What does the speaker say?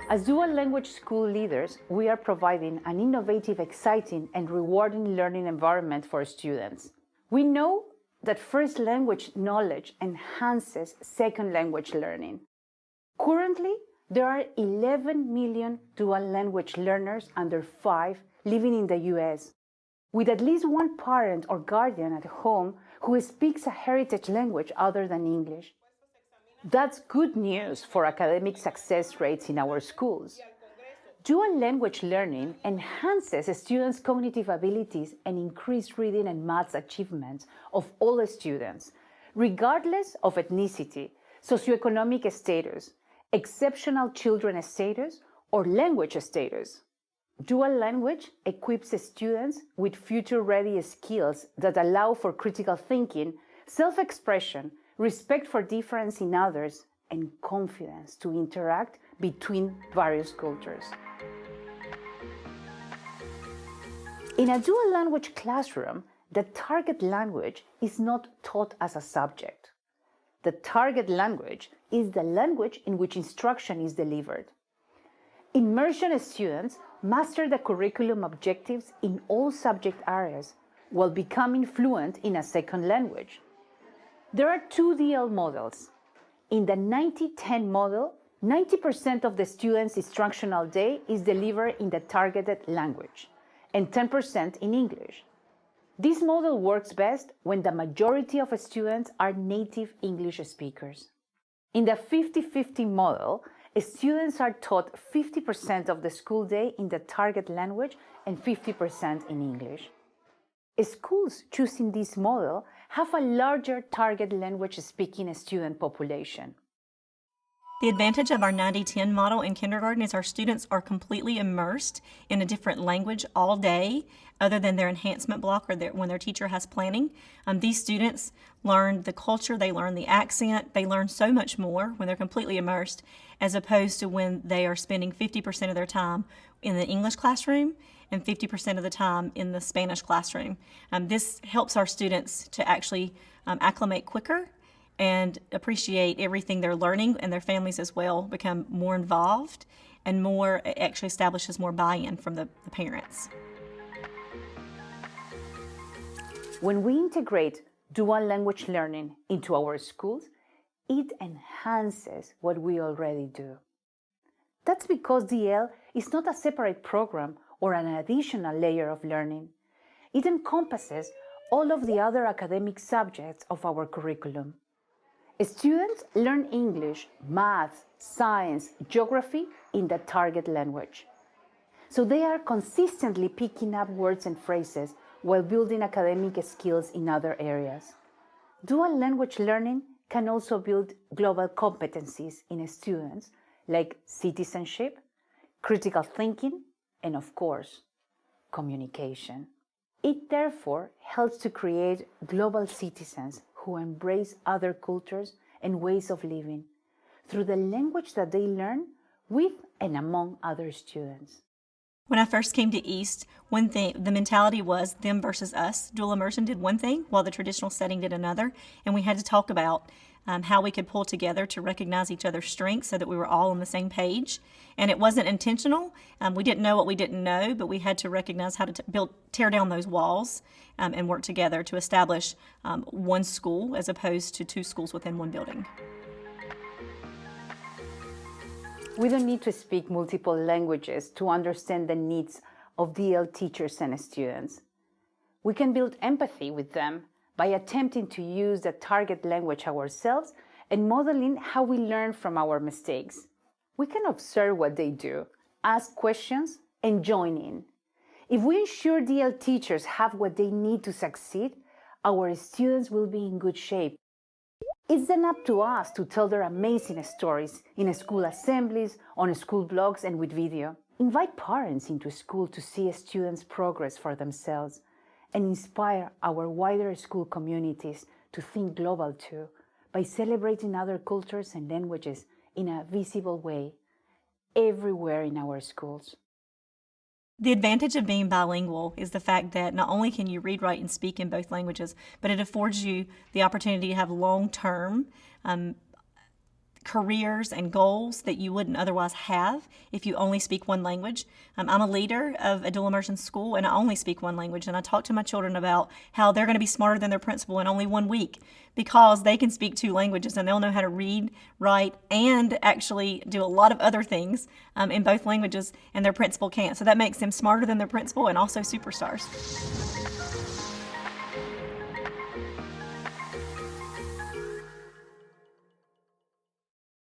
As dual language school leaders, we are providing an innovative, exciting, and rewarding learning environment for students. We know that first language knowledge enhances second language learning. Currently, there are 11 million dual language learners under 5 living in the US, with at least one parent or guardian at home who speaks a heritage language other than English. That's good news for academic success rates in our schools. Dual language learning enhances students' cognitive abilities and increases reading and math achievements of all students, regardless of ethnicity, socioeconomic status, exceptional children status, or language status. Dual language equips students with future-ready skills that allow for critical thinking, self-expression, respect for difference in others, and confidence to interact between various cultures. In a dual language classroom, the target language is not taught as a subject. The target language is the language in which instruction is delivered. Immersion students master the curriculum objectives in all subject areas while becoming fluent in a second language. There are two DL models. In the 90-10 model, 90% of the students' instructional day is delivered in the targeted language and 10% in English. This model works best when the majority of students are native English speakers. In the 50-50 model, students are taught 50% of the school day in the target language and 50% in English. Schools choosing this model have a larger target language speaking student population. The advantage of our 90-10 model in kindergarten is our students are completely immersed in a different language all day, other than their enhancement block or when their teacher has planning. These students learn the culture, they learn the accent, they learn so much more when they're completely immersed, as opposed to when they are spending 50% of their time in the English classroom and 50% of the time in the Spanish classroom. This helps our students to actually acclimate quicker and appreciate everything they're learning, and their families as well become more involved, and more actually establishes more buy-in from the parents. When we integrate dual language learning into our schools, it enhances what we already do. That's because DL is not a separate program or an additional layer of learning. It encompasses all of the other academic subjects of our curriculum. Students learn English, math, science, geography in the target language. So they are consistently picking up words and phrases while building academic skills in other areas. Dual language learning can also build global competencies in students like citizenship, critical thinking, and of course, communication. It therefore helps to create global citizens who embrace other cultures and ways of living through the language that they learn with and among other students. When I first came to East, one thing, the mentality was them versus us. Dual immersion did one thing while the traditional setting did another, and we had to talk about how we could pull together to recognize each other's strengths so that we were all on the same page. And it wasn't intentional. We didn't know what we didn't know, but we had to recognize how to tear down those walls and work together to establish one school as opposed to two schools within one building. We don't need to speak multiple languages to understand the needs of DL teachers and students. We can build empathy with them by attempting to use the target language ourselves and modeling how we learn from our mistakes. We can observe what they do, ask questions, and join in. If we ensure DL teachers have what they need to succeed, our students will be in good shape. It's then up to us to tell their amazing stories in school assemblies, on school blogs, and with video. Invite parents into school to see students' progress for themselves and inspire our wider school communities to think global too, by celebrating other cultures and languages in a visible way everywhere in our schools. The advantage of being bilingual is the fact that not only can you read, write, and speak in both languages, but it affords you the opportunity to have long-term careers and goals that you wouldn't otherwise have if you only speak one language. I'm a leader of a dual immersion school, and I only speak one language. And I talk to my children about how they're going to be smarter than their principal in only 1 week because they can speak 2 languages and they'll know how to read, write, and actually do a lot of other things in both languages, and their principal can't. So that makes them smarter than their principal and also superstars.